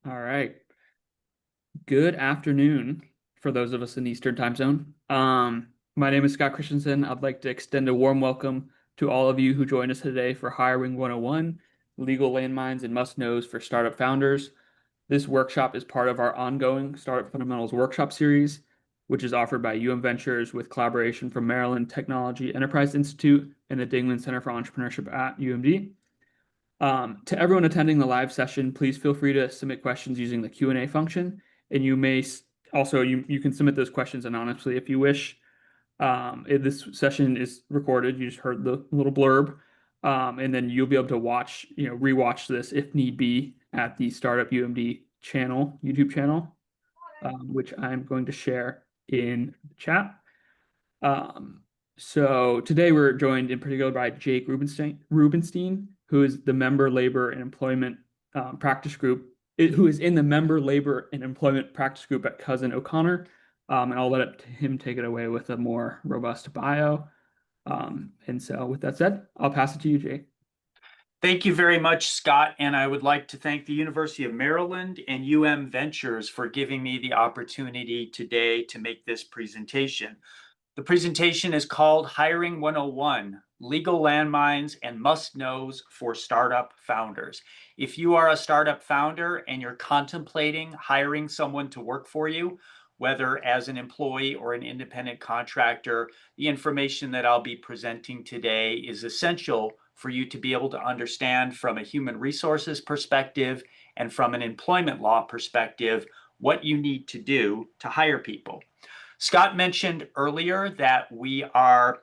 All right. Good afternoon for those of us in the Eastern time zone. My name is Scott Christensen. I'd like to extend a warm welcome to all of you who joined us today for Hiring 101, Legal Landmines and Must-Knows for Startup Founders. This workshop is part of our ongoing Startup Fundamentals workshop series, which is offered by Ventures with collaboration from Maryland Technology Enterprise Institute and the Dingman Center for Entrepreneurship at UMD. To everyone attending the live session, please feel free to submit questions using the Q&A function, and you can submit those questions anonymously if you wish. This session is recorded. You just heard the little blurb, and then you'll be able to rewatch this if need be at the Startup UMD YouTube channel, which I'm going to share in the chat. So today we're joined in particular by Jake Rubinstein, who is the Member Labor and Employment Practice Group, who is in the Member Labor and Employment Practice Group at Cozen O'Connor. And I'll let him take it away with a more robust bio. And so with that said, I'll pass it to you, Jake. Thank you very much, Scott, and I would like to thank the University of Maryland and Ventures for giving me the opportunity today to make this presentation. The presentation is called Hiring 101, Legal Landmines and Must-Knows for Startup Founders. If you are a startup founder and you're contemplating hiring someone to work for you, whether as an employee or an independent contractor, the information that I'll be presenting today is essential for you to be able to understand from a human resources perspective and from an employment law perspective what you need to do to hire people. Scott mentioned earlier that we are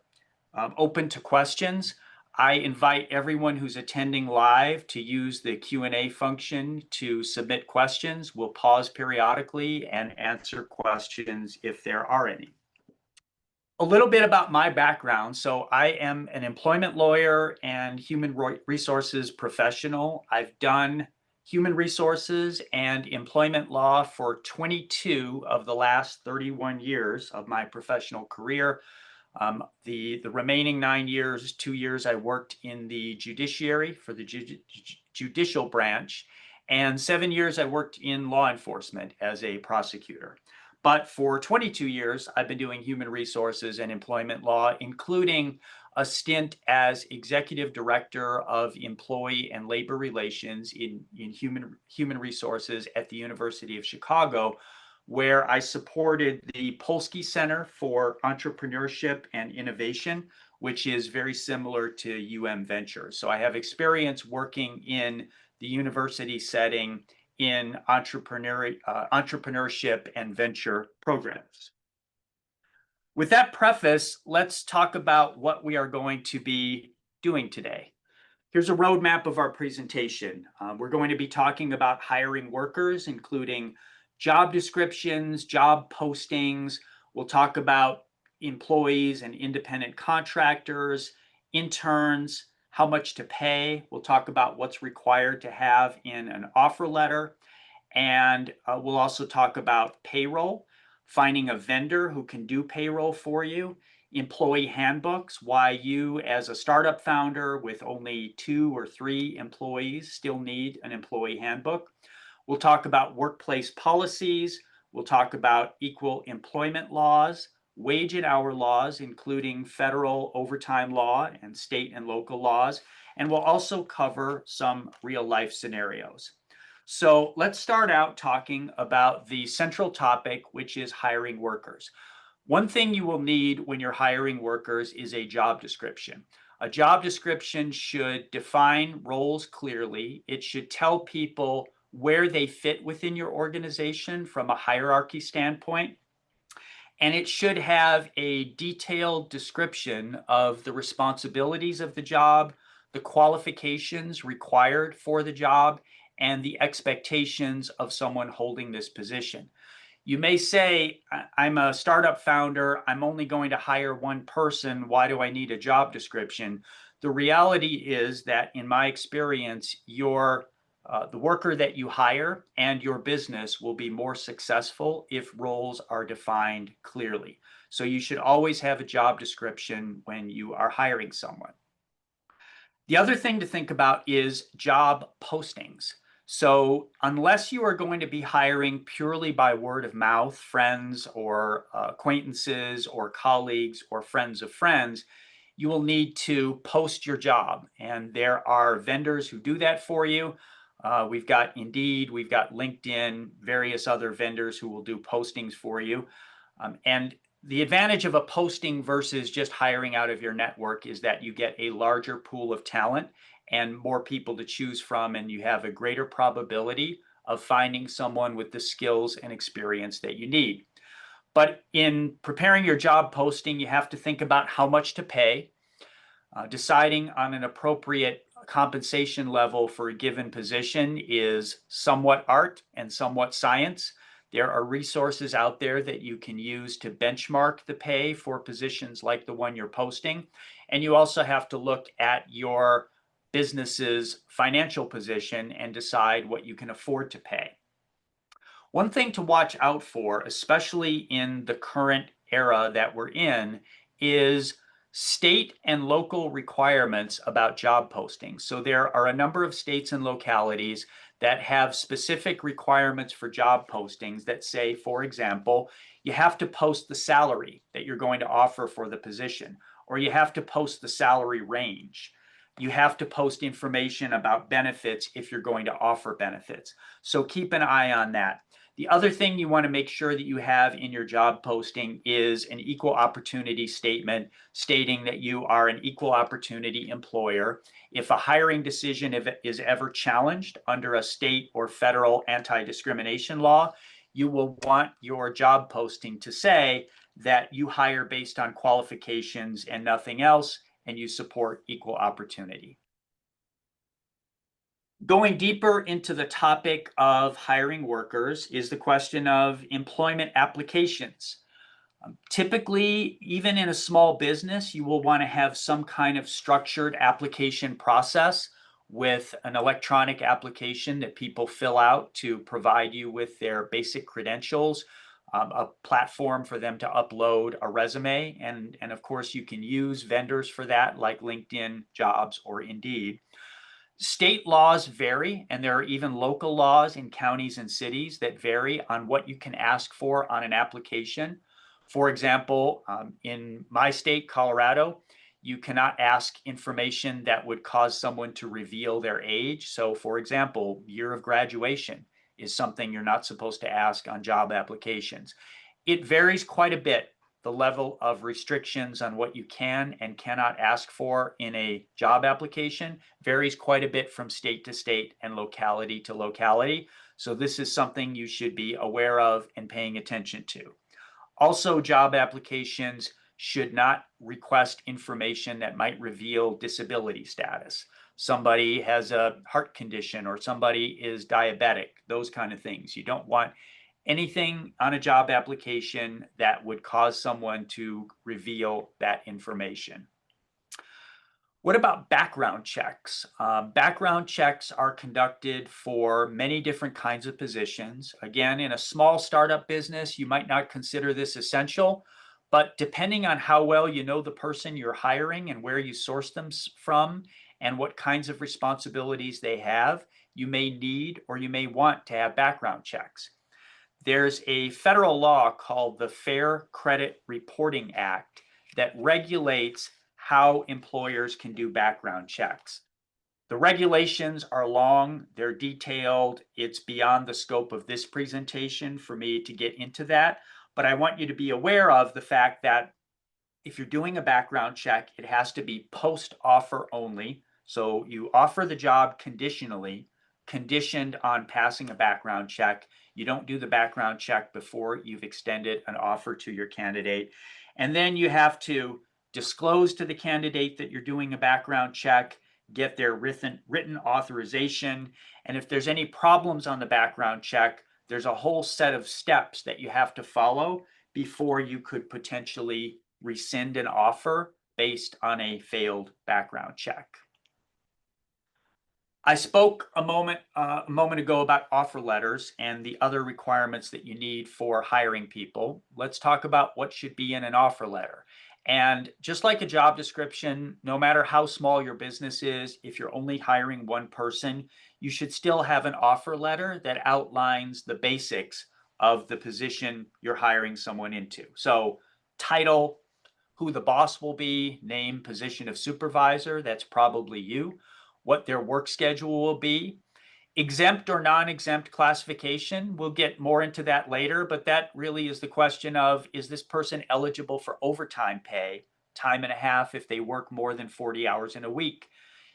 open to questions. I invite everyone who's attending live to use the Q&A function to submit questions. We'll pause periodically and answer questions if there are any. A little bit about my background. So I am an employment lawyer and human resources professional. I've done human resources and employment law for 22 of the last 31 years of my professional career. The remaining 9 years, 2 years, I worked in the judiciary for the judicial branch, and 7 years I worked in law enforcement as a prosecutor. But for 22 years, I've been doing human resources and employment law, including a stint as executive director of employee and labor relations in human resources at the University of Chicago, where I supported the Polsky Center for Entrepreneurship and Innovation, which is very similar to Ventures. So I have experience working in the university setting in entrepreneurship and venture programs. With that preface, let's talk about what we are going to be doing today. Here's a roadmap of our presentation. We're going to be talking about hiring workers, including job descriptions, job postings. We'll talk about employees and independent contractors, interns, how much to pay. We'll talk about what's required to have in an offer letter. And we'll also talk about payroll, finding a vendor who can do payroll for you, employee handbooks, why you as a startup founder with only 2 or 3 employees still need an employee handbook. We'll talk about workplace policies. We'll talk about equal employment laws, wage and hour laws, including federal overtime law and state and local laws. And we'll also cover some real life scenarios. So let's start out talking about the central topic, which is hiring workers. One thing you will need when you're hiring workers is a job description. A job description should define roles clearly. It should tell people where they fit within your organization from a hierarchy standpoint. And it should have a detailed description of the responsibilities of the job, the qualifications required for the job, and the expectations of someone holding this position. You may say, I'm a startup founder, I'm only going to hire one person, why do I need a job description? The reality is that in my experience, the worker that you hire and your business will be more successful if roles are defined clearly. So you should always have a job description when you are hiring someone. The other thing to think about is job postings. So unless you are going to be hiring purely by word of mouth, friends or acquaintances or colleagues or friends of friends, you will need to post your job. And there are vendors who do that for you. We've got Indeed, we've got LinkedIn, various other vendors who will do postings for you. And the advantage of a posting versus just hiring out of your network is that you get a larger pool of talent and more people to choose from, and you have a greater probability of finding someone with the skills and experience that you need. But in preparing your job posting, you have to think about how much to pay. Deciding on an appropriate compensation level for a given position is somewhat art and somewhat science. There are resources out there that you can use to benchmark the pay for positions like the one you're posting. And you also have to look at your business's financial position and decide what you can afford to pay. One thing to watch out for, especially in the current era that we're in, is state and local requirements about job postings. So there are a number of states and localities that have specific requirements for job postings that say, for example, you have to post the salary that you're going to offer for the position, or you have to post the salary range. You have to post information about benefits if you're going to offer benefits. So keep an eye on that. The other thing you want to make sure that you have in your job posting is an equal opportunity statement stating that you are an equal opportunity employer. If a hiring decision is ever challenged under a state or federal anti-discrimination law, you will want your job posting to say that you hire based on qualifications and nothing else, and you support equal opportunity. Going deeper into the topic of hiring workers is the question of employment applications. Typically, even in a small business, you will want to have some kind of structured application process with an electronic application that people fill out to provide you with their basic credentials, a platform for them to upload a resume, and of course, you can use vendors for that like LinkedIn Jobs or Indeed. State laws vary, and there are even local laws in counties and cities that vary on what you can ask for on an application. For example, in my state, Colorado, you cannot ask information that would cause someone to reveal their age. So, for example, year of graduation is something you're not supposed to ask on job applications. It varies quite a bit, the level of restrictions on what you can and cannot ask for in a job application varies quite a bit from state to state and locality to locality. So this is something you should be aware of and paying attention to. Also, job applications should not request information that might reveal disability status. Somebody has a heart condition or somebody is diabetic, those kind of things. You don't want anything on a job application that would cause someone to reveal that information. What about background checks? Background checks are conducted for many different kinds of positions. Again, in a small startup business, you might not consider this essential, but depending on how well you know the person you're hiring and where you source them from and what kinds of responsibilities they have, you may need or you may want to have background checks. There's a federal law called the Fair Credit Reporting Act that regulates how employers can do background checks. The regulations are long, they're detailed. It's beyond the scope of this presentation for me to get into that, but I want you to be aware of the fact that if you're doing a background check, it has to be post-offer only. So you offer the job conditionally, conditioned on passing a background check. You don't do the background check before you've extended an offer to your candidate. And then you have to disclose to the candidate that you're doing a background check, get their written authorization. And if there's any problems on the background check, there's a whole set of steps that you have to follow before you could potentially rescind an offer based on a failed background check. I spoke a moment ago about offer letters and the other requirements that you need for hiring people. Let's talk about what should be in an offer letter. And just like a job description, no matter how small your business is, if you're only hiring one person, you should still have an offer letter that outlines the basics of the position you're hiring someone into. So title, who the boss will be, name, position of supervisor, that's probably you, what their work schedule will be, exempt or non-exempt classification. We'll get more into that later, but that really is the question of, is this person eligible for overtime pay, time and a half if they work more than 40 hours in a week?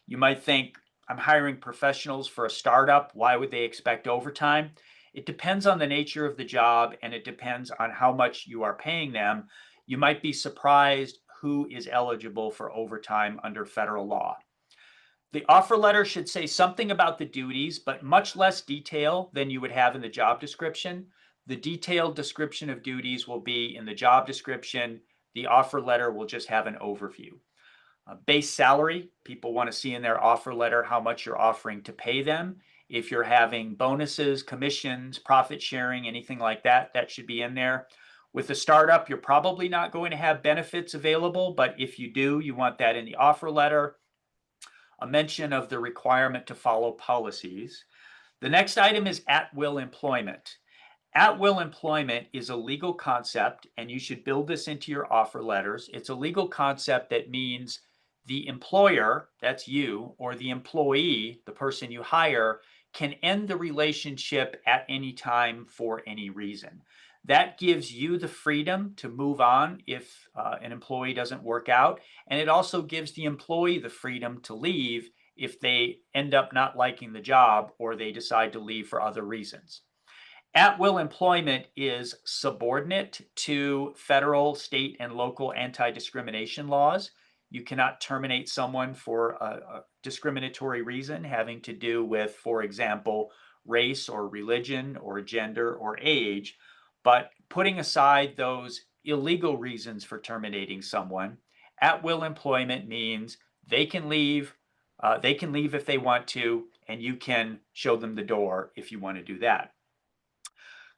You might think, I'm hiring professionals for a startup. Why would they expect overtime? It depends on the nature of the job, and it depends on how much you are paying them. You might be surprised who is eligible for overtime under federal law. The offer letter should say something about the duties, but much less detail than you would have in the job description. The detailed description of duties will be in the job description. The offer letter will just have an overview. Base salary, people want to see in their offer letter how much you're offering to pay them. If you're having bonuses, commissions, profit sharing, anything like that, that should be in there. With a startup, you're probably not going to have benefits available, but if you do, you want that in the offer letter. A mention of the requirement to follow policies. The next item is at-will employment. At-will employment is a legal concept, and you should build this into your offer letters. It's a legal concept that means the employer, that's you, or the employee, the person you hire, can end the relationship at any time for any reason. That gives you the freedom to move on if an employee doesn't work out, and it also gives the employee the freedom to leave if they end up not liking the job or they decide to leave for other reasons. At-will employment is subordinate to federal, state, and local anti-discrimination laws. You cannot terminate someone for a discriminatory reason having to do with, for example, race or religion or gender or age. But putting aside those illegal reasons for terminating someone, at-will employment means they can leave if they want to, and you can show them the door if you want to do that.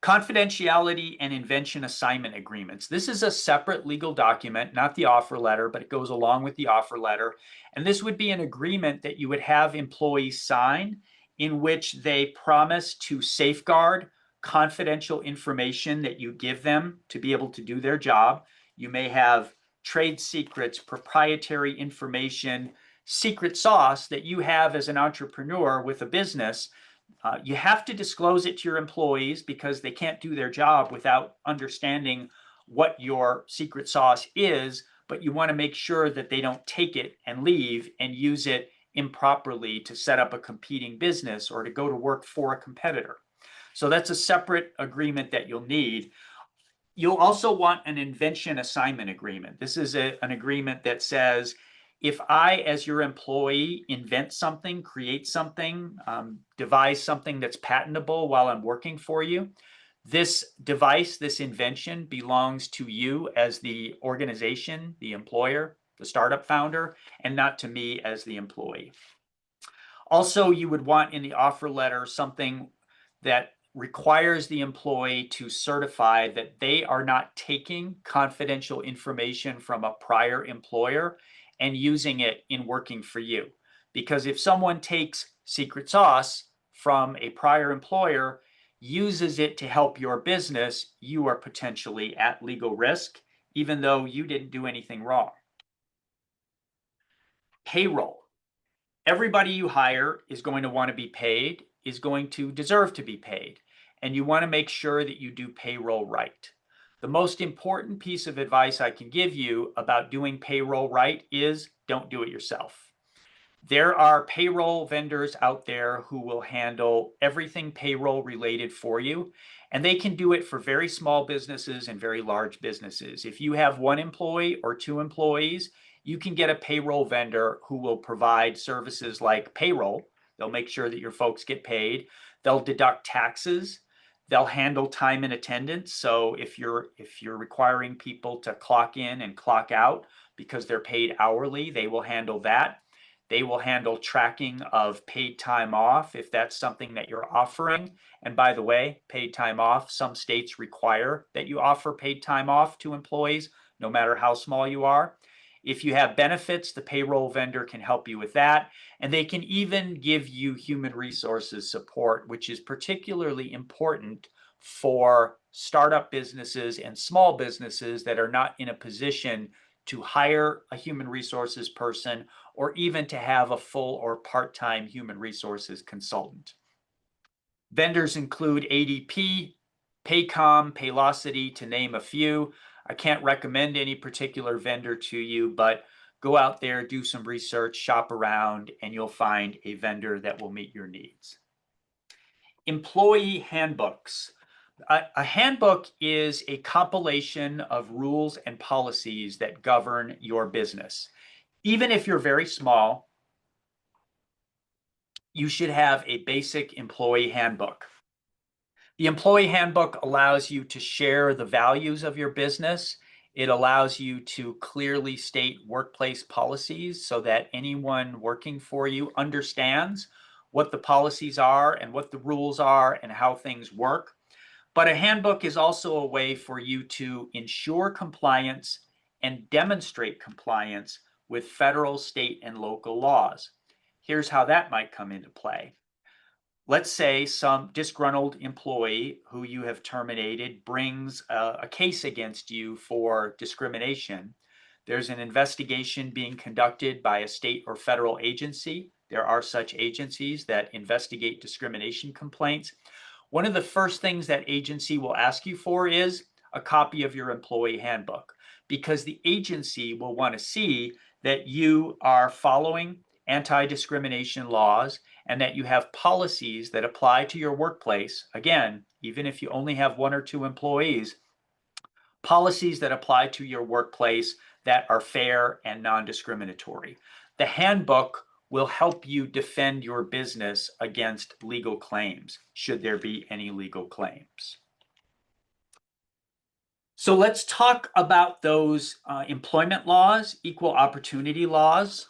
Confidentiality and invention assignment agreements. This is a separate legal document, not the offer letter, but it goes along with the offer letter. And this would be an agreement that you would have employees sign in which they promise to safeguard confidential information that you give them to be able to do their job. You may have trade secrets, proprietary information, secret sauce that you have as an entrepreneur with a business. You have to disclose it to your employees because they can't do their job without understanding what your secret sauce is, but you want to make sure that they don't take it and leave and use it improperly to set up a competing business or to go to work for a competitor. So that's a separate agreement that you'll need. You'll also want an invention assignment agreement. This is an agreement that says, if I, as your employee, invent something, create something, devise something that's patentable while I'm working for you, this device, this invention belongs to you as the organization, the employer, the startup founder, and not to me as the employee. Also, you would want in the offer letter something that requires the employee to certify that they are not taking confidential information from a prior employer and using it in working for you. Because if someone takes secret sauce from a prior employer, uses it to help your business, you are potentially at legal risk, even though you didn't do anything wrong. Payroll. Everybody you hire is going to want to be paid, is going to deserve to be paid, and you want to make sure that you do payroll right. The most important piece of advice I can give you about doing payroll right is don't do it yourself. There are payroll vendors out there who will handle everything payroll related for you, and they can do it for very small businesses and very large businesses. If you have one employee or two employees, you can get a payroll vendor who will provide services like payroll. They'll make sure that your folks get paid. They'll deduct taxes. They'll handle time and attendance. So if you're requiring people to clock in and clock out because they're paid hourly, they will handle that. They will handle tracking of paid time off if that's something that you're offering. And by the way, paid time off, some states require that you offer paid time off to employees. no matter how small you are. If you have benefits, the payroll vendor can help you with that. And they can even give you human resources support, which is particularly important for startup businesses and small businesses that are not in a position to hire a human resources person or even to have a full or part-time human resources consultant. Vendors include ADP, Paycom, Paylocity, to name a few. I can't recommend any particular vendor to you, but go out there, do some research, shop around, and you'll find a vendor that will meet your needs. Employee handbooks. A handbook is a compilation of rules and policies that govern your business. Even if you're very small, you should have a basic employee handbook. The employee handbook allows you to share the values of your business. It allows you to clearly state workplace policies so that anyone working for you understands what the policies are and what the rules are and how things work. But a handbook is also a way for you to ensure compliance and demonstrate compliance with federal, state, and local laws. Here's how that might come into play. Let's say some disgruntled employee who you have terminated brings a case against you for discrimination. There's an investigation being conducted by a state or federal agency. There are such agencies that investigate discrimination complaints. One of the first things that agency will ask you for is a copy of your employee handbook, because the agency will want to see that you are following anti-discrimination laws and that you have policies that apply to your workplace. Again, even if you only have 1 or 2 employees, policies that apply to your workplace that are fair and non-discriminatory. The handbook will help you defend your business against legal claims, should there be any legal claims. So let's talk about those employment laws, equal opportunity laws.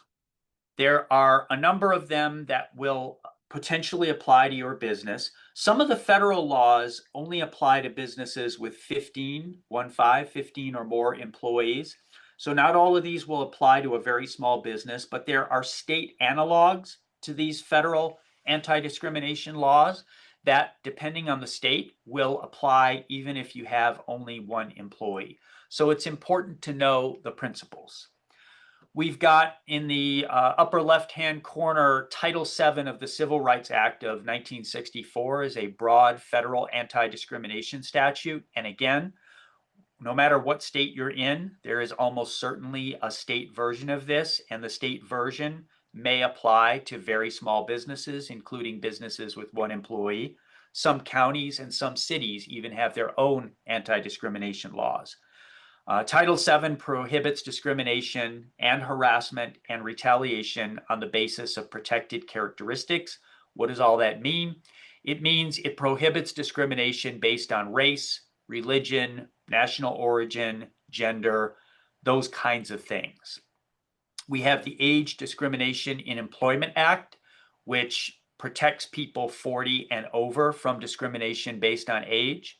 There are a number of them that will potentially apply to your business. Some of the federal laws only apply to businesses with 15 or more employees. So not all of these will apply to a very small business, but there are state analogs to these federal anti-discrimination laws that, depending on the state, will apply even if you have only 1 employee. So it's important to know the principles. We've got in the upper left-hand corner, Title VII of the Civil Rights Act of 1964 is a broad federal anti-discrimination statute. And again, no matter what state you're in, there is almost certainly a state version of this, and the state version may apply to very small businesses, including businesses with 1 employee. Some counties and some cities even have their own anti-discrimination laws. Title VII prohibits discrimination and harassment and retaliation on the basis of protected characteristics. What does all that mean? It means it prohibits discrimination based on race, religion, national origin, gender, those kinds of things. We have the Age Discrimination in Employment Act, which protects people 40 and over from discrimination based on age.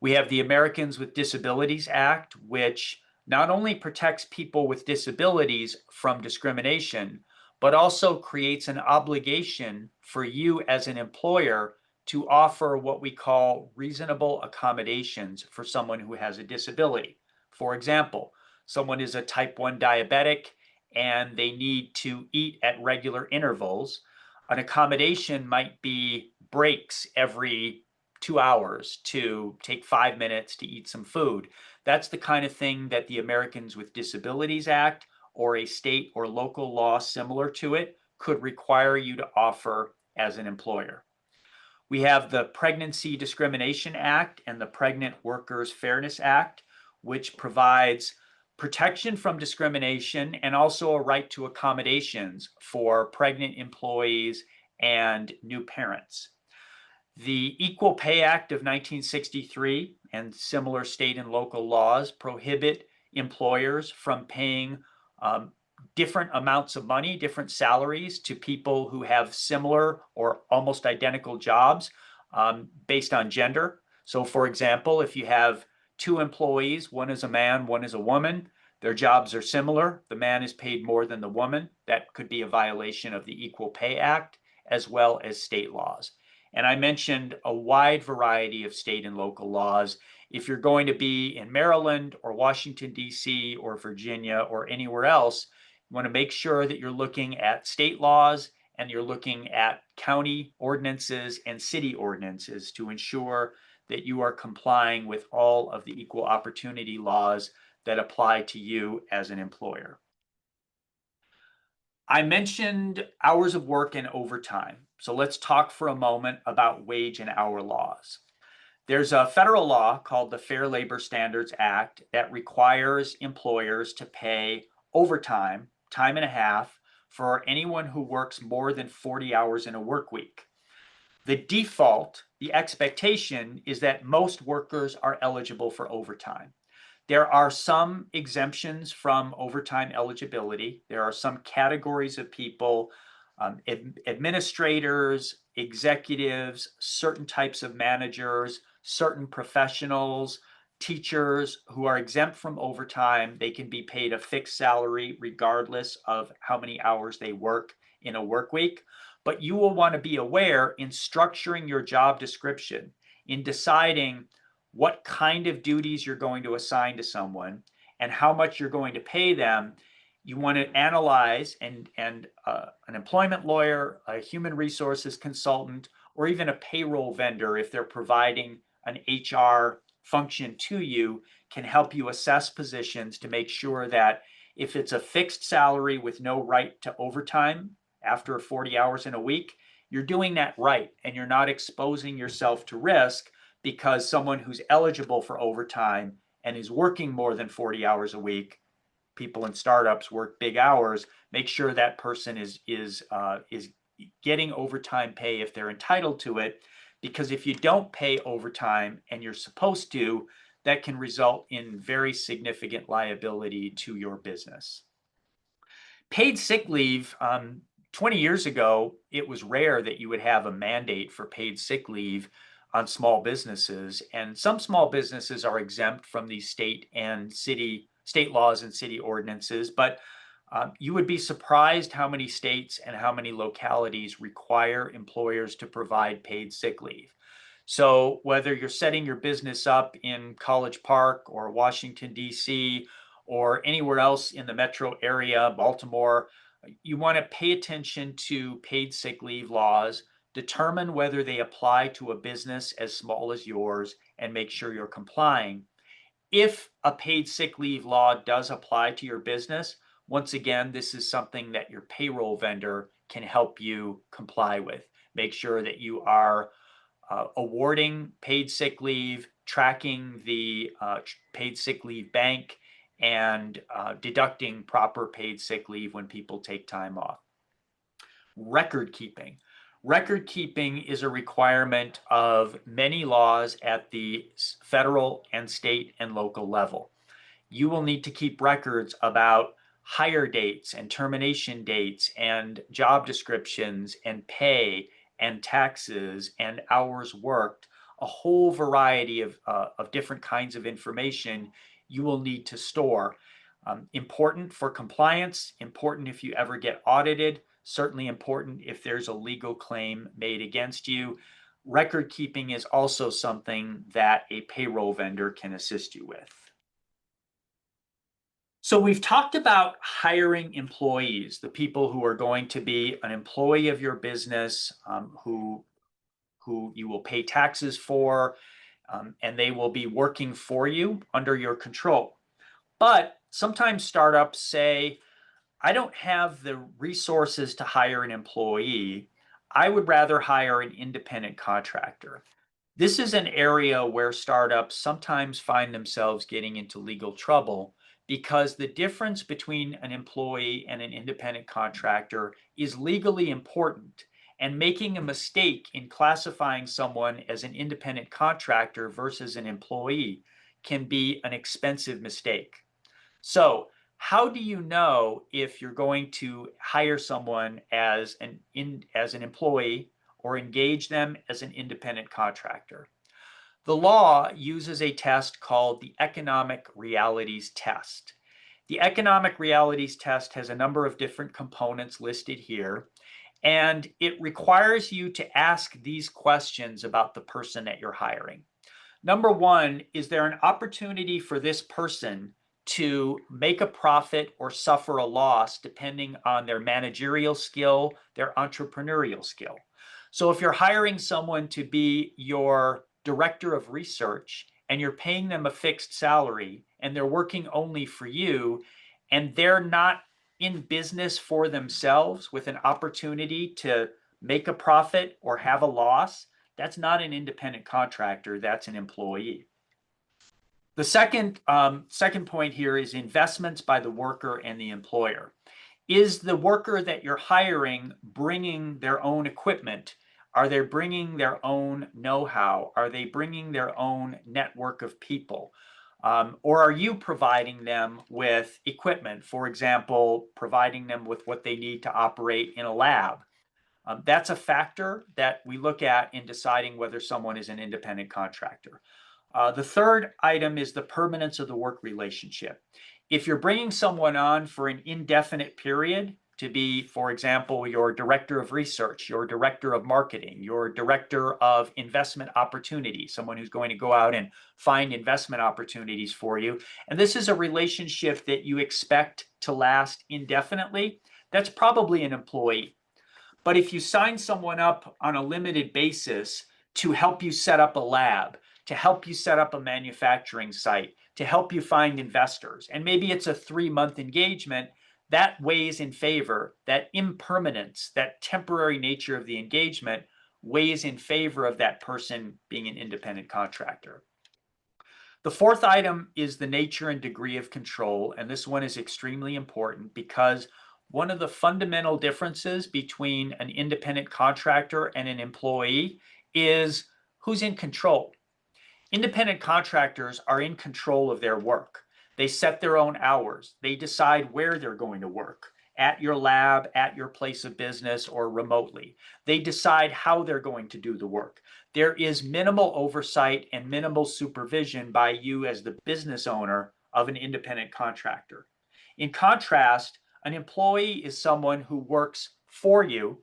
We have the Americans with Disabilities Act, which not only protects people with disabilities from discrimination, but also creates an obligation for you as an employer to offer what we call reasonable accommodations for someone who has a disability. For example, someone is a type 1 diabetic and they need to eat at regular intervals. An accommodation might be breaks every 2 hours to take 5 minutes to eat some food. That's the kind of thing that the Americans with Disabilities Act or a state or local law similar to it could require you to offer as an employer. We have the Pregnancy Discrimination Act and the Pregnant Workers Fairness Act, which provides protection from discrimination and also a right to accommodations for pregnant employees and new parents. The Equal Pay Act of 1963 and similar state and local laws prohibit employers from paying different amounts of money, different salaries to people who have similar or almost identical jobs based on gender. So for example, if you have two employees, one is a man, one is a woman. Their jobs are similar. The man is paid more than the woman. That could be a violation of the Equal Pay Act as well as state laws. And I mentioned a wide variety of state and local laws. If you're going to be in Maryland or Washington, D.C. or Virginia or anywhere else, you want to make sure that you're looking at state laws and you're looking at county ordinances and city ordinances to ensure that you are complying with all of the equal opportunity laws that apply to you as an employer. I mentioned hours of work and overtime. So let's talk for a moment about wage and hour laws. There's a federal law called the Fair Labor Standards Act that requires employers to pay overtime, time and a half, for anyone who works more than 40 hours in a work week. The default, the expectation is that most workers are eligible for overtime. There are some exemptions from overtime eligibility. There are some categories of people, administrators, executives, certain types of managers, certain professionals, teachers who are exempt from overtime. They can be paid a fixed salary regardless of how many hours they work in a work week. But you will want to be aware in structuring your job description, in deciding what kind of duties you're going to assign to someone and how much you're going to pay them. You want to analyze, and an employment lawyer, a human resources consultant, or even a payroll vendor, if they're providing an HR function to you, can help you assess positions to make sure that if it's a fixed salary with no right to overtime after 40 hours in a week, you're doing that right and you're not exposing yourself to risk, because someone who's eligible for overtime and is working more than 40 hours a week, people in startups work big hours, make sure that person is getting overtime pay if they're entitled to it. Because if you don't pay overtime and you're supposed to, that can result in very significant liability to your business. Paid sick leave, 20 years ago, it was rare that you would have a mandate for paid sick leave on small businesses. And some small businesses are exempt from these state laws and city ordinances. But you would be surprised how many states and how many localities require employers to provide paid sick leave. So whether you're setting your business up in College Park or Washington, D.C., or anywhere else in the metro area, Baltimore, you want to pay attention to paid sick leave laws, determine whether they apply to a business as small as yours, and make sure you're complying. If a paid sick leave law does apply to your business, once again, this is something that your payroll vendor can help you comply with. Make sure that you are awarding paid sick leave, tracking the paid sick leave bank, and deducting proper paid sick leave when people take time off. Record keeping. Record keeping is a requirement of many laws at the federal and state and local level. You will need to keep records about hire dates and termination dates and job descriptions and pay and taxes and hours worked, a whole variety of different kinds of information you will need to store. Important for compliance, important if you ever get audited, certainly important if there's a legal claim made against you. Record keeping is also something that a payroll vendor can assist you with. So we've talked about hiring employees, the people who are going to be an employee of your business, who you will pay taxes for, and they will be working for you under your control. But sometimes startups say, I don't have the resources to hire an employee. I would rather hire an independent contractor. This is an area where startups sometimes find themselves getting into legal trouble, because the difference between an employee and an independent contractor is legally important. And making a mistake in classifying someone as an independent contractor versus an employee can be an expensive mistake. So, how do you know if you're going to hire someone as an employee or engage them as an independent contractor? The law uses a test called the economic realities test. The economic realities test has a number of different components listed here, and it requires you to ask these questions about the person that you're hiring. Number one, is there an opportunity for this person to make a profit or suffer a loss depending on their managerial skill, their entrepreneurial skill? So if you're hiring someone to be your director of research and you're paying them a fixed salary and they're working only for you and they're not in business for themselves with an opportunity to make a profit or have a loss, that's not an independent contractor, that's an employee. The second point here is investments by the worker and the employer. Is the worker that you're hiring bringing their own equipment? Are they bringing their own know-how? Are they bringing their own network of people? Or are you providing them with equipment? For example, providing them with what they need to operate in a lab. That's a factor that we look at in deciding whether someone is an independent contractor. The third item is the permanence of the work relationship. If you're bringing someone on for an indefinite period to be, for example, your director of research, your director of marketing, your director of investment opportunities, someone who's going to go out and find investment opportunities for you, and this is a relationship that you expect to last indefinitely, that's probably an employee. But if you sign someone up on a limited basis to help you set up a lab, to help you set up a manufacturing site, to help you find investors, and maybe it's a 3-month engagement, that weighs in favor. That impermanence, that temporary nature of the engagement weighs in favor of that person being an independent contractor. The fourth item is the nature and degree of control, and this one is extremely important because one of the fundamental differences between an independent contractor and an employee is who's in control. Independent contractors are in control of their work. They set their own hours. They decide where they're going to work, at your lab, at your place of business, or remotely. They decide how they're going to do the work. There is minimal oversight and minimal supervision by you as the business owner of an independent contractor. In contrast, an employee is someone who works for you.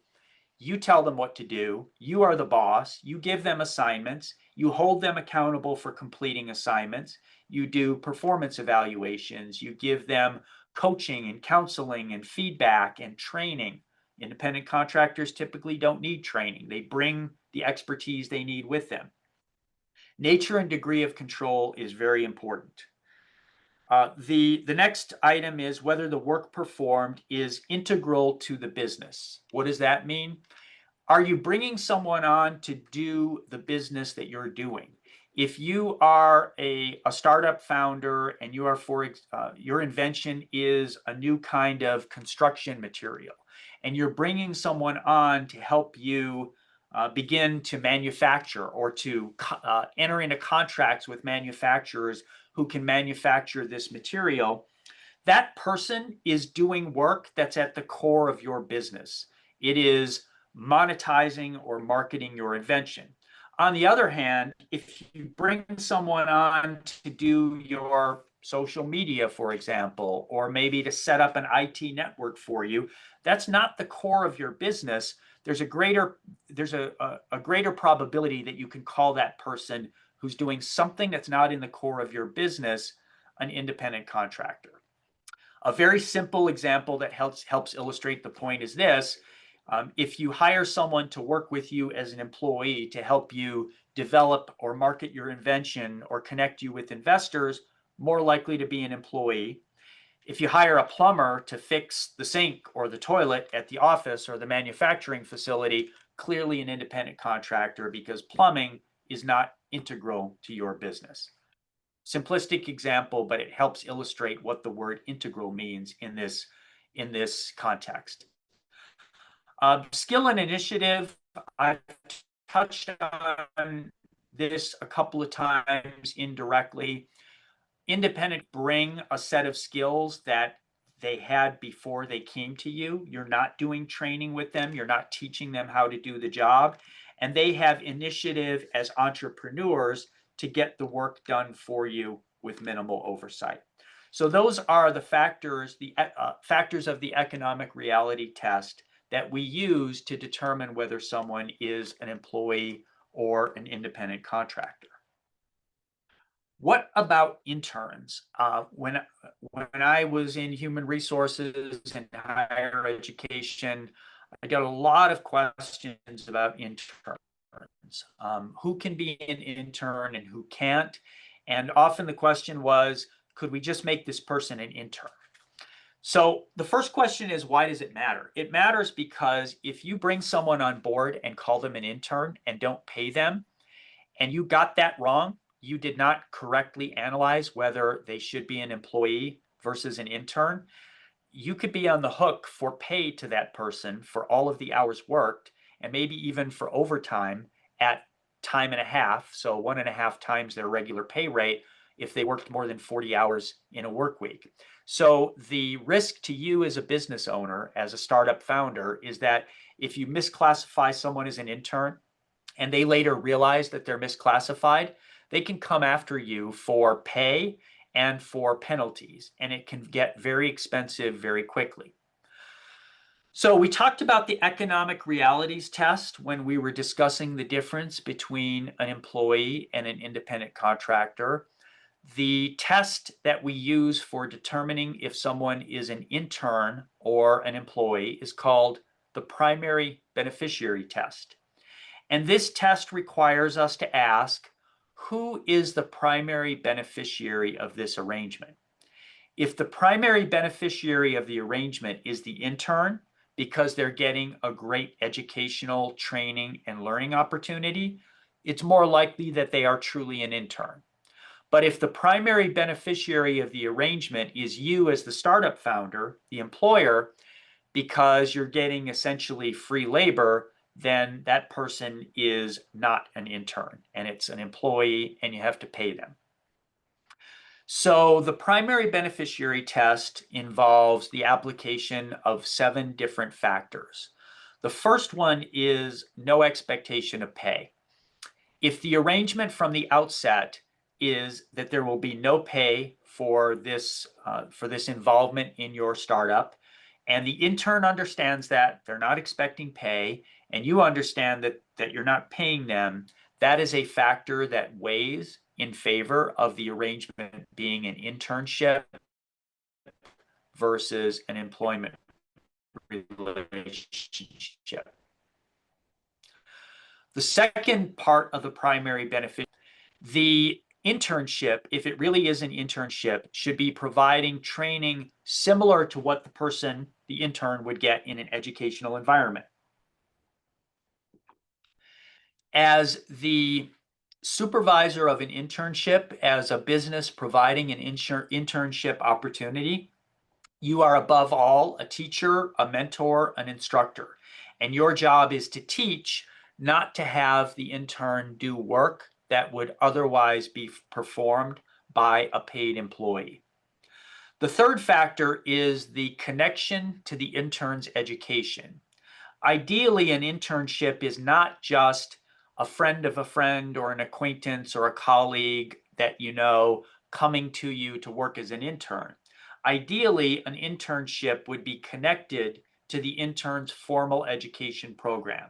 You tell them what to do. You are the boss. You give them assignments. You hold them accountable for completing assignments. You do performance evaluations. You give them coaching and counseling and feedback and training. Independent contractors typically don't need training. They bring the expertise they need with them. Nature and degree of control is very important. The next item is whether the work performed is integral to the business. What does that mean? Are you bringing someone on to do the business that you're doing? If you are a startup founder and you are your invention is a new kind of construction material, and you're bringing someone on to help you begin to manufacture or to enter into contracts with manufacturers who can manufacture this material, that person is doing work that's at the core of your business. It is monetizing or marketing your invention. On the other hand, if you bring someone on to do your social media, for example, or maybe to set up an IT network for you, that's not the core of your business. There's a greater probability that you can call that person who's doing something that's not in the core of your business an independent contractor. A very simple example that helps illustrate the point is this. If you hire someone to work with you as an employee to help you develop or market your invention or connect you with investors, more likely to be an employee. If you hire a plumber to fix the sink or the toilet at the office or the manufacturing facility, clearly an independent contractor because plumbing is not integral to your business. Simplistic example, but it helps illustrate what the word integral means in this context. Skill and initiative, I've touched on this a couple of times indirectly. Independent bring a set of skills that they had before they came to you. You're not doing training with them. You're not teaching them how to do the job. And they have initiative as entrepreneurs to get the work done for you with minimal oversight. So those are the factors of the economic reality test that we use to determine whether someone is an employee or an independent contractor. What about interns? When I was in human resources and higher education, I got a lot of questions about interns. Who can be an intern and who can't? And often the question was, could we just make this person an intern? So the first question is, why does it matter? It matters because if you bring someone on board and call them an intern and don't pay them, and you got that wrong, you did not correctly analyze whether they should be an employee versus an intern, you could be on the hook for pay to that person for all of the hours worked, and maybe even for overtime at time and a half, so 1.5 times their regular pay rate if they worked more than 40 hours in a work week. So the risk to you as a business owner, as a startup founder, is that if you misclassify someone as an intern and they later realize that they're misclassified, they can come after you for pay and for penalties, and it can get very expensive very quickly. So we talked about the economic realities test when we were discussing the difference between an employee and an independent contractor. The test that we use for determining if someone is an intern or an employee is called the primary beneficiary test. And this test requires us to ask, who is the primary beneficiary of this arrangement? If the primary beneficiary of the arrangement is the intern, because they're getting a great educational training and learning opportunity, it's more likely that they are truly an intern. But if the primary beneficiary of the arrangement is you as the startup founder, the employer, because you're getting essentially free labor, then that person is not an intern and it's an employee and you have to pay them. So the primary beneficiary test involves the application of 7 different factors. The first one is no expectation of pay. If the arrangement from the outset is that there will be no pay for this involvement in your startup, and the intern understands that they're not expecting pay, and you understand that you're not paying them, that is a factor that weighs in favor of the arrangement being an internship versus an employment relationship. The second part of the primary benefit, the internship, if it really is an internship, should be providing training similar to what the intern would get in an educational environment. As the supervisor of an internship, as a business providing an internship opportunity, you are above all a teacher, a mentor, an instructor. And your job is to teach, not to have the intern do work that would otherwise be performed by a paid employee. The third factor is the connection to the intern's education. Ideally, an internship is not just a friend of a friend or an acquaintance or a colleague that you know coming to you to work as an intern. Ideally, an internship would be connected to the intern's formal education program.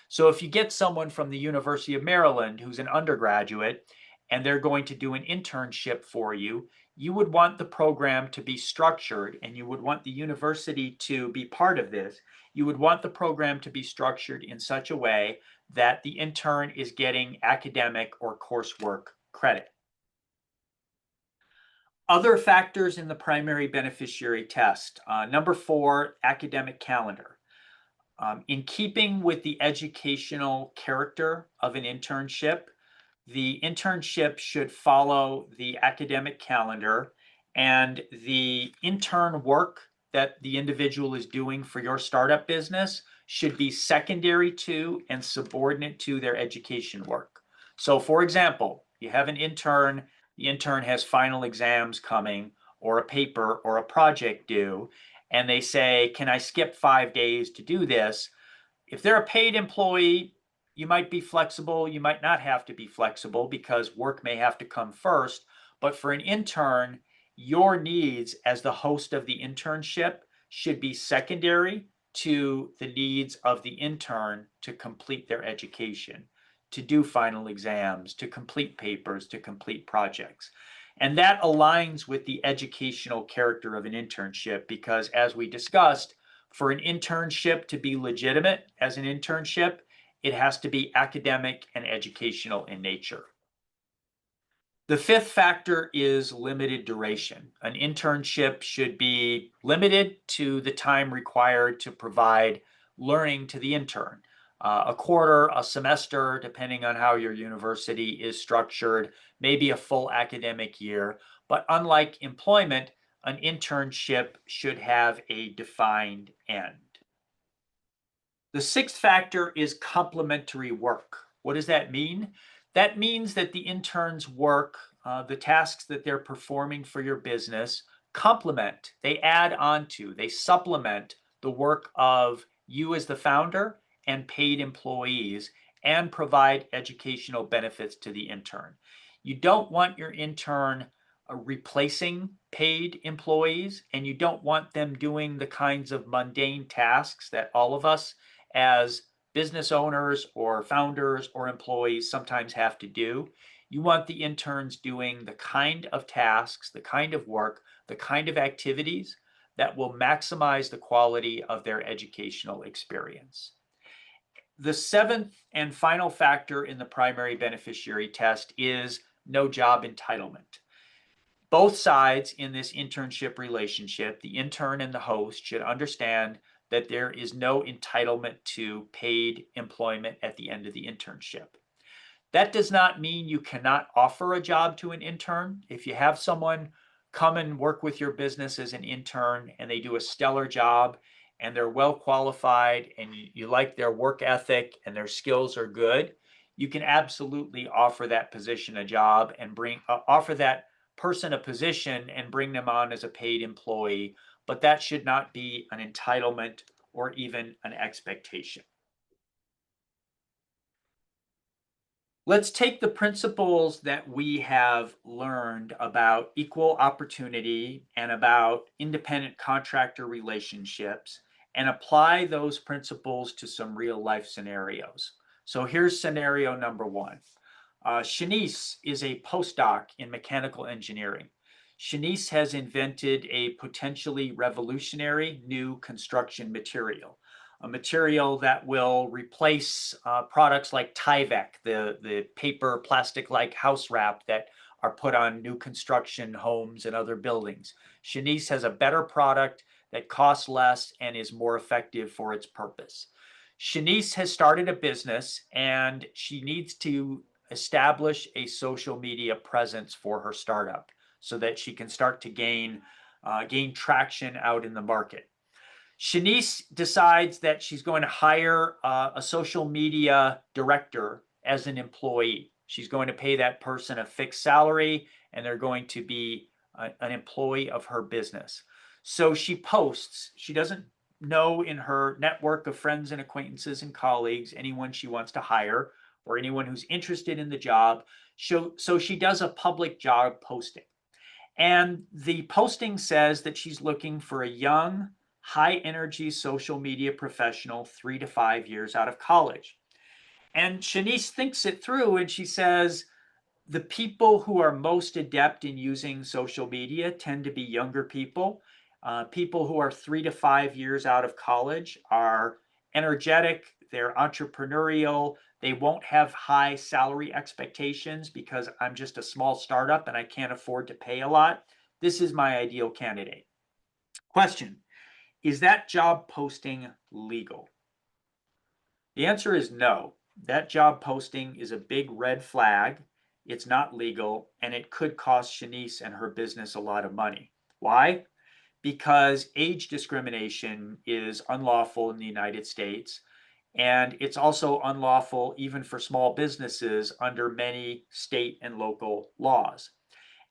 So if you get someone from the University of Maryland who's an undergraduate and they're going to do an internship for you, you would want the program to be structured and you would want the university to be part of this. You would want the program to be structured in such a way that the intern is getting academic or coursework credit. Other factors in the primary beneficiary test. Number 4, academic calendar. In keeping with the educational character of an internship, the internship should follow the academic calendar, and the intern work that the individual is doing for your startup business should be secondary to and subordinate to their education work. So for example, you have an intern, the intern has final exams coming or a paper or a project due, and they say, can I skip 5 days to do this? If they're a paid employee, you might be flexible, you might not have to be flexible because work may have to come first. But for an intern, your needs as the host of the internship should be secondary to the needs of the intern to complete their education, to do final exams, to complete papers, to complete projects. And that aligns with the educational character of an internship because, as we discussed, for an internship to be legitimate as an internship, it has to be academic and educational in nature. The fifth factor is limited duration. An internship should be limited to the time required to provide learning to the intern. A quarter, a semester, depending on how your university is structured, maybe a full academic year. But unlike employment, an internship should have a defined end. The sixth factor is complementary work. What does that mean? That means that the intern's work, the tasks that they're performing for your business, complement, they add on to, they supplement the work of you as the founder and paid employees and provide educational benefits to the intern. You don't want your intern replacing paid employees, and you don't want them doing the kinds of mundane tasks that all of us as business owners or founders or employees sometimes have to do. You want the interns doing the kind of tasks, the kind of work, the kind of activities that will maximize the quality of their educational experience. The seventh and final factor in the primary beneficiary test is no job entitlement. Both sides in this internship relationship, the intern and the host, should understand that there is no entitlement to paid employment at the end of the internship. That does not mean you cannot offer a job to an intern. If you have someone come and work with your business as an intern and they do a stellar job and they're well qualified and you like their work ethic and their skills are good, you can absolutely offer that position a job and offer that person a position and bring them on as a paid employee, but that should not be an entitlement or even an expectation. Let's take the principles that we have learned about equal opportunity and about independent contractor relationships and apply those principles to some real life scenarios. So here's scenario number one. Shanice is a postdoc in mechanical engineering. Shanice has invented a potentially revolutionary new construction material, a material that will replace products like Tyvek, the paper plastic-like house wrap that are put on new construction homes and other buildings. Shanice has a better product that costs less and is more effective for its purpose. Shanice has started a business and she needs to establish a social media presence for her startup so that she can start to gain traction out in the market. Shanice decides that she's going to hire a social media director as an employee. She's going to pay that person a fixed salary and they're going to be an employee of her business. So she posts. She doesn't know in her network of friends and acquaintances and colleagues anyone she wants to hire or anyone who's interested in the job. So she does a public job posting. And the posting says that she's looking for a young, high energy social media professional 3 to 5 years out of college. And Shanice thinks it through and she says, the people who are most adept in using social media tend to be younger people. People who are 3 to 5 years out of college are energetic, they're entrepreneurial, they won't have high salary expectations because I'm just a small startup and I can't afford to pay a lot. This is my ideal candidate. Question, is that job posting legal? The answer is no. That job posting is a big red flag. It's not legal, and it could cost Shanice and her business a lot of money. Why? Because age discrimination is unlawful in the United States, and it's also unlawful even for small businesses under many state and local laws.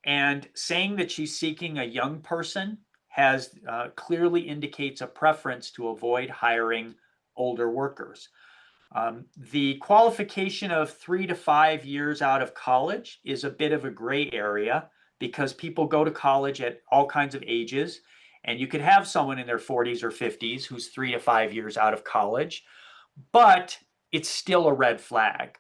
And saying that she's seeking a young person has clearly indicates a preference to avoid hiring older workers. The qualification of 3 to 5 years out of college is a bit of a gray area because people go to college at all kinds of ages. And you could have someone in their 40s or 50s who's 3 to 5 years out of college, but it's still a red flag.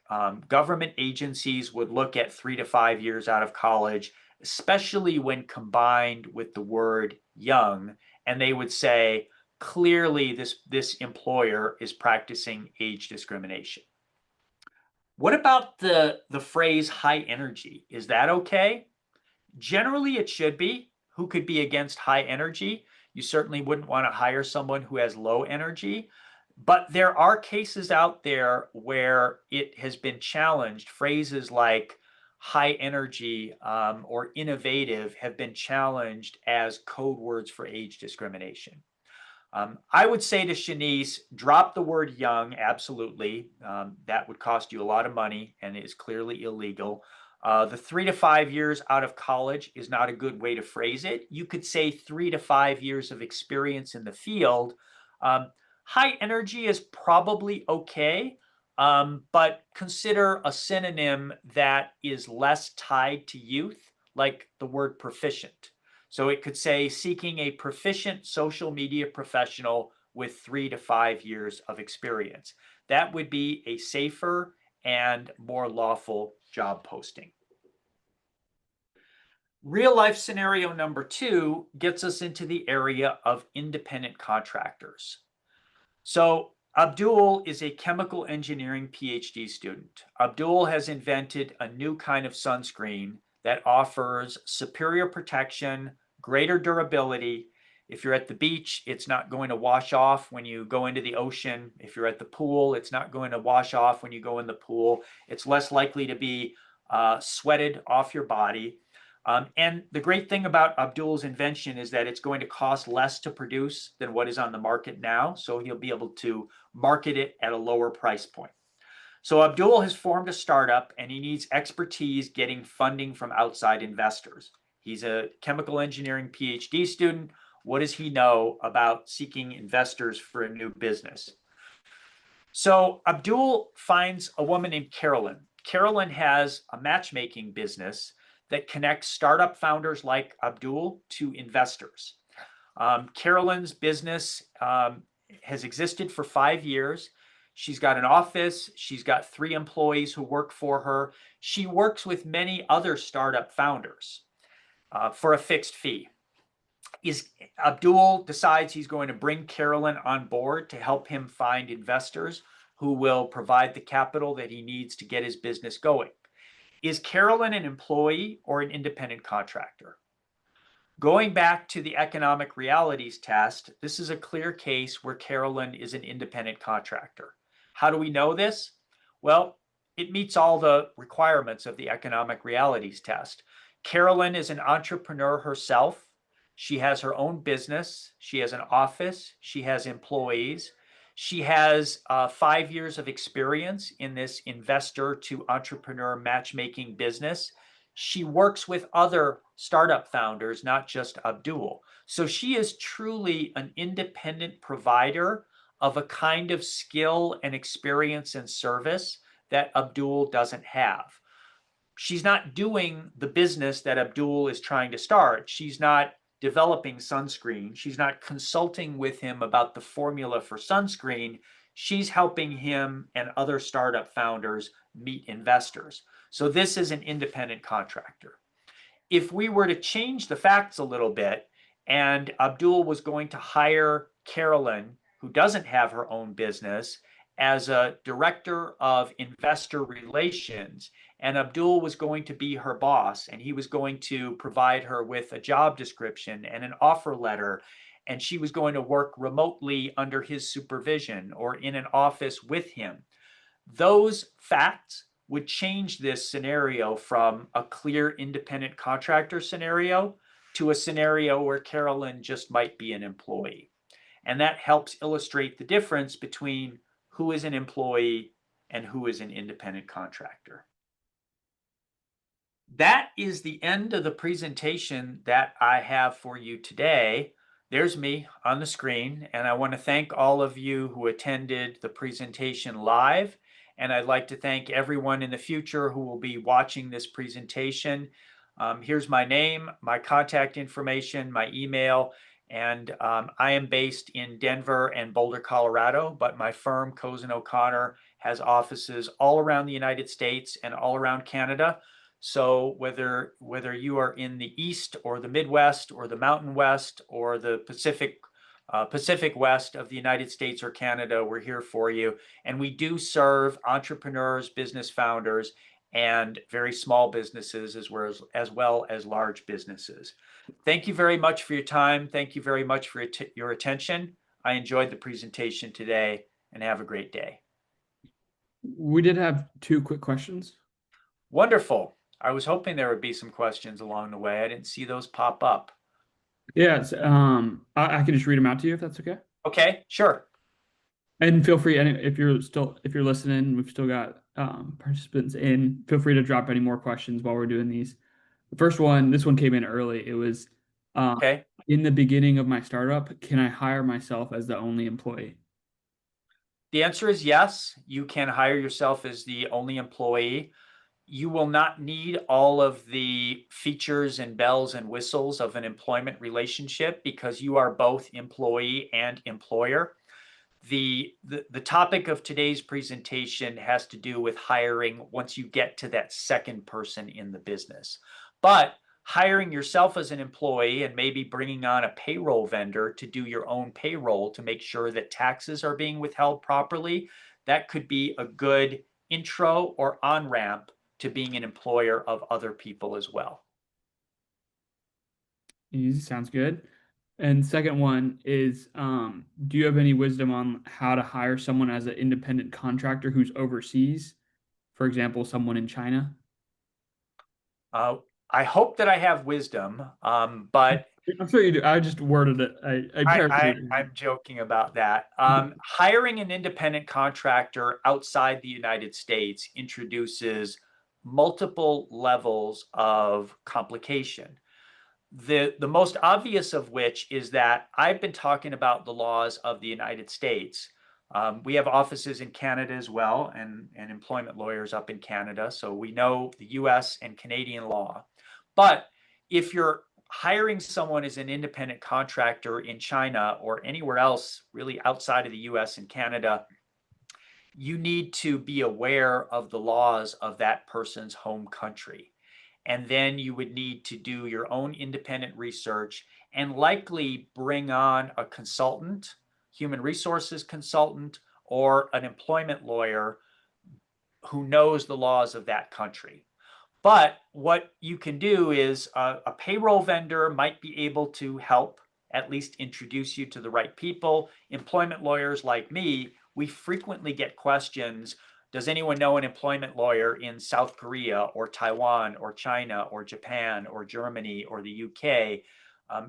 Government agencies would look at 3 to 5 years out of college, especially when combined with the word young, and they would say, clearly this employer is practicing age discrimination. What about the phrase high energy? Is that okay? Generally, it should be. Who could be against high energy? You certainly wouldn't want to hire someone who has low energy. But there are cases out there where it has been challenged. Phrases like high energy or innovative have been challenged as code words for age discrimination. I would say to Shanice, drop the word young, absolutely. That would cost you a lot of money and is clearly illegal. The 3 to 5 years out of college is not a good way to phrase it. You could say 3 to 5 years of experience in the field. High energy is probably okay, but consider a synonym that is less tied to youth, like the word proficient. So it could say seeking a proficient social media professional with 3 to 5 years of experience. That would be a safer and more lawful job posting. Real life scenario number 2 gets us into the area of independent contractors. So Abdul is a chemical engineering PhD student. Abdul has invented a new kind of sunscreen that offers superior protection, greater durability. If you're at the beach, it's not going to wash off when you go into the ocean. If you're at the pool, it's not going to wash off when you go in the pool. It's less likely to be sweated off your body. And the great thing about Abdul's invention is that it's going to cost less to produce than what is on the market now. So he'll be able to market it at a lower price point. So Abdul has formed a startup and he needs expertise getting funding from outside investors. He's a chemical engineering PhD student. What does he know about seeking investors for a new business? So Abdul finds a woman named Carolyn. Carolyn has a matchmaking business that connects startup founders like Abdul to investors. Carolyn's business has existed for 5 years. She's got an office. She's got 3 employees who work for her. She works with many other startup founders for a fixed fee. Abdul decides he's going to bring Carolyn on board to help him find investors who will provide the capital that he needs to get his business going. Is Carolyn an employee or an independent contractor? Going back to the economic realities test, this is a clear case where Carolyn is an independent contractor. How do we know this? Well, it meets all the requirements of the economic realities test. Carolyn is an entrepreneur herself. She has her own business. She has an office. She has employees. She has 5 years of experience in this investor to entrepreneur matchmaking business. She works with other startup founders, not just Abdul. So she is truly an independent provider of a kind of skill and experience and service that Abdul doesn't have. She's not doing the business that Abdul is trying to start. She's not developing sunscreen. She's not consulting with him about the formula for sunscreen. She's helping him and other startup founders meet investors. So this is an independent contractor. If we were to change the facts a little bit and Abdul was going to hire Carolyn, who doesn't have her own business, as a director of investor relations, and Abdul was going to be her boss, and he was going to provide her with a job description and an offer letter, and she was going to work remotely under his supervision or in an office with him. Those facts would change this scenario from a clear independent contractor scenario to a scenario where Carolyn just might be an employee. And that helps illustrate the difference between who is an employee and who is an independent contractor. That is the end of the presentation that I have for you today. There's me on the screen, and I want to thank all of you who attended the presentation live. And I'd like to thank everyone in the future who will be watching this presentation. Here's my name, my contact information, my email, and I am based in Denver and Boulder, Colorado, but my firm, Cozen O'Connor, has offices all around the United States and all around Canada. So whether you are in the East or the Midwest or the Mountain West or the Pacific West of the United States or Canada, we're here for you. And we do serve entrepreneurs, business founders, and very small businesses as well as large businesses. Thank you very much for your time. Thank you very much for your attention. I enjoyed the presentation today, and have a great day. We did have two quick questions. Wonderful. I was hoping there would be some questions along the way. I didn't see those pop up. Yes, I can just read them out to you if that's okay. Okay, sure. And feel free, and if you're listening, we've still got participants in. Feel free to drop any more questions while we're doing these. The first one, this one came in early. It was, Okay. in the beginning of my startup, can I hire myself as the only employee? The answer is yes. You can hire yourself as the only employee. You will not need all of the features and bells and whistles of an employment relationship because you are both employee and employer. The topic of today's presentation has to do with hiring once you get to that second person in the business. But hiring yourself as an employee and maybe bringing on a payroll vendor to do your own payroll to make sure that taxes are being withheld properly, that could be a good intro or on-ramp to being an employer of other people as well. Easy, sounds good. And second one is, do you have any wisdom on how to hire someone as an independent contractor who's overseas? For example, someone in China? Uh, I hope that I have wisdom, but I'm sure you do. I just worded it. I paraphrased it. I'm joking about that. Hiring an independent contractor outside the United States introduces multiple levels of complication. The most obvious of which is that I've been talking about the laws of the United States. We have offices in Canada as well, and employment lawyers up in Canada, so we know the US and Canadian law. But if you're hiring someone as an independent contractor in China or anywhere else, really outside of the US and Canada, you need to be aware of the laws of that person's home country. And then you would need to do your own independent research and likely bring on a consultant, human resources consultant, or an employment lawyer who knows the laws of that country. But what you can do is a payroll vendor might be able to help at least introduce you to the right people. Employment lawyers like me, we frequently get questions. Does anyone know an employment lawyer in South Korea or Taiwan or China or Japan or Germany or the UK?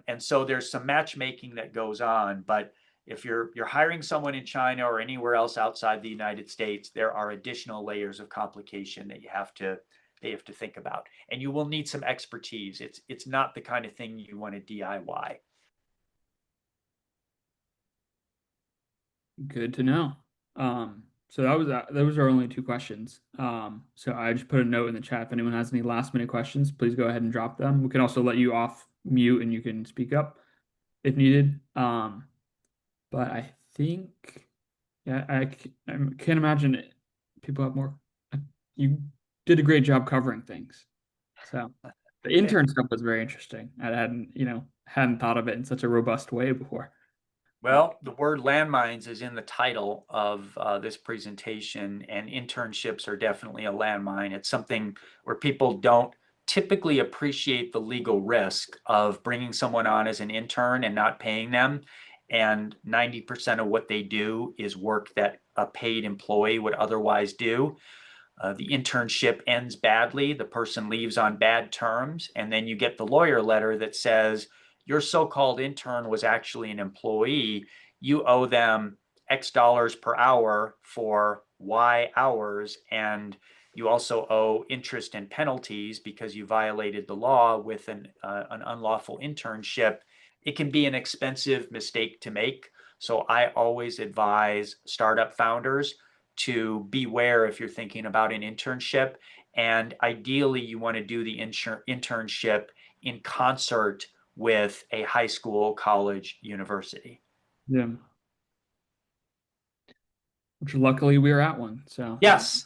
And so there's some matchmaking that goes on. But if you're hiring someone in China or anywhere else outside the United States, there are additional layers of complication that they have to think about. And you will need some expertise. It's not the kind of thing you want to DIY. Good to know. So that was those are only two questions. So I just put a note in the chat. If anyone has any last minute questions, please go ahead and drop them. We can also let you off mute and you can speak up if needed. But I think, yeah, I can't imagine people have more. You did a great job covering things. So the Okay. intern stuff was very interesting. I hadn't thought of it in such a robust way before. Well, the word landmines is in the title of this presentation, and internships are definitely a landmine. It's something where people don't typically appreciate the legal risk of bringing someone on as an intern and not paying them. And 90% of what they do is work that a paid employee would otherwise do. The internship ends badly, the person leaves on bad terms, and then you get the lawyer letter that says, your so-called intern was actually an employee. You owe them X dollars per hour for Y hours, and you also owe interest and penalties because you violated the law with an unlawful internship. it can be an expensive mistake to make. So I always advise startup founders to beware if you're thinking about an internship. And ideally, you want to do the internship in concert with a high school, college, university. Yeah. Which luckily we are at one. So Yes,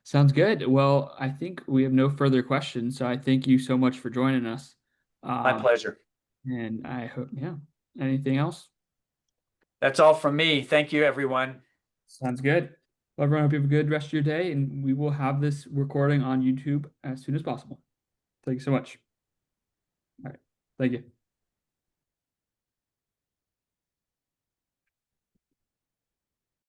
sounds good. Well, I think we have no further questions. So I thank you so much for joining us. my Um, pleasure. and I hope, yeah. Anything else? That's all from me. Thank you, everyone. Sounds good. Well, everyone, hope you have a good rest of your day, and we will have this recording on YouTube as soon as possible. Thank you so much. All right. Thank you.